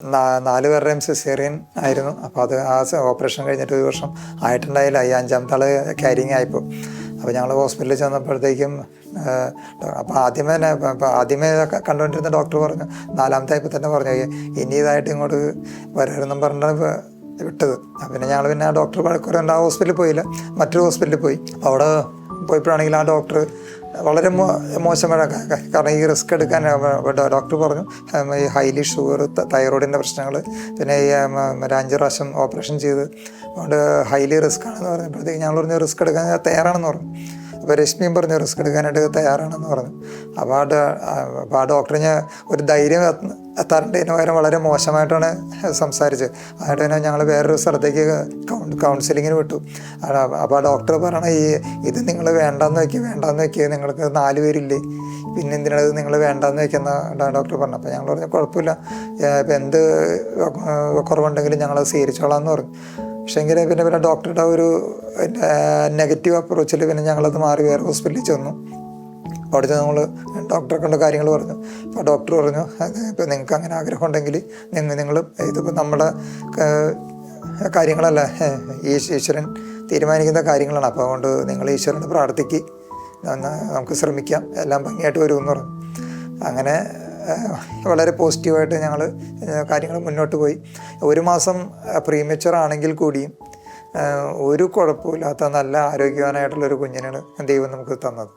4 പേരുടെയും സിസേറിയൻ ആയിരുന്നു. അപ്പോൾ അത് ഓപ്പറേഷൻ കഴിഞ്ഞിട്ട് 1 വർഷം ആയിട്ടുണ്ടായില്ല. ഈ 5ാമത്തെ ആൾ ക്യാരിങ് ആയപ്പോൾ. അപ്പോൾ ഞങ്ങൾ ഹോസ്പിറ്റലിൽ ചെന്നപ്പോഴത്തേക്കും അപ്പോൾ ആദ്യമേ കണ്ടുകൊണ്ടിരുന്ന ഡോക്ടർ പറഞ്ഞു, 4ാമത്തെ ആയപ്പോൾ തന്നെ പറഞ്ഞു ഇനി ഇതായിട്ട് ഇങ്ങോട്ട് വരരുതെന്നും പറഞ്ഞാണ് വിട്ടത്. പിന്നെ ഞങ്ങൾ ആ ഡോക്ടർ കുറേ ആ ഹോസ്പിറ്റലിൽ പോയില്ല, മറ്റൊരു ഹോസ്പിറ്റലിൽ പോയി. അപ്പോൾ അവിടെ പോയപ്പോഴാണെങ്കിൽ ആ ഡോക്ടർ വളരെ മോശമായ, കാരണം ഈ റിസ്ക് എടുക്കാൻ ഡോക്ടർ പറഞ്ഞു ഈ ഹൈലി ഷുഗർ, തൈറോയിഡിൻ്റെ പ്രശ്നങ്ങൾ, പിന്നെ ഈ 5 പ്രാവശ്യം ഓപ്പറേഷൻ ചെയ്ത് അതുകൊണ്ട് ഹൈലി റിസ്ക് ആണെന്ന് പറഞ്ഞപ്പോഴത്തേക്ക് ഞങ്ങൾ പറഞ്ഞു റിസ്ക് എടുക്കാൻ തയ്യാറാണെന്ന് പറഞ്ഞു. അപ്പോൾ രശ്മിയും പറഞ്ഞു റിസ്ക് എടുക്കാനായിട്ട് തയ്യാറാണെന്ന് പറഞ്ഞു. അപ്പോൾ ആ ഡോക്ടറിന് ഒരു ധൈര്യം എത്താറുണ്ടതിന് പകരം വളരെ മോശമായിട്ടാണ് സംസാരിച്ചത്. ആയിട്ട് തന്നെ ഞങ്ങൾ വേറൊരു സ്ഥലത്തേക്ക് കൗൺസിലിങ്ങിന് വിട്ടു. അപ്പോൾ ആ ഡോക്ടർ പറയണ ഇത് നിങ്ങൾ വേണ്ടാന്ന് വെക്കുക നിങ്ങൾക്ക് 4 പേരില്ലേ, പിന്നെ എന്തിനാണ് നിങ്ങൾ വേണ്ടാന്ന് വെക്കുന്ന ഡോക്ടർ പറഞ്ഞു. അപ്പോൾ ഞങ്ങൾ പറഞ്ഞു കുഴപ്പമില്ല, ഇപ്പം എന്ത് കുറവുണ്ടെങ്കിലും ഞങ്ങൾ സ്വീകരിച്ചോളാം എന്ന് പറഞ്ഞു. പക്ഷേ എങ്കിൽ പിന്നെ ഡോക്ടറുടെ ഒരു നെഗറ്റീവ് അപ്രോച്ചിൽ പിന്നെ ഞങ്ങളത് മാറി വേറെ ഹോസ്പിറ്റലിൽ ചെന്നു. അവിടെ ചെന്ന് നമ്മൾ ഡോക്ടറെ കൊണ്ട് കാര്യങ്ങൾ പറഞ്ഞു. അപ്പോൾ ഡോക്ടർ പറഞ്ഞു ഇപ്പോൾ നിങ്ങൾക്ക് അങ്ങനെ ആഗ്രഹം ഉണ്ടെങ്കിൽ നിങ്ങൾ ഇതിപ്പോൾ നമ്മുടെ കാര്യങ്ങളല്ല, ഈശ്വരൻ തീരുമാനിക്കുന്ന കാര്യങ്ങളാണ്. അപ്പോൾ അതുകൊണ്ട് നിങ്ങൾ ഈശ്വരനെ പ്രാർത്ഥിക്ക്, നമുക്ക് ശ്രമിക്കാം, എല്ലാം ഭംഗിയായിട്ട് വരുമെന്ന് പറഞ്ഞു. അങ്ങനെ വളരെ പോസിറ്റീവായിട്ട് ഞങ്ങൾ കാര്യങ്ങൾ മുന്നോട്ട് പോയി. 1 മാസം പ്രീമച്വർ ആണെങ്കിൽ കൂടിയും ഒരു കുഴപ്പമില്ലാത്ത നല്ല ആരോഗ്യവാനായിട്ടുള്ളൊരു കുഞ്ഞിനാണ് ദൈവം നമുക്ക് തന്നത്.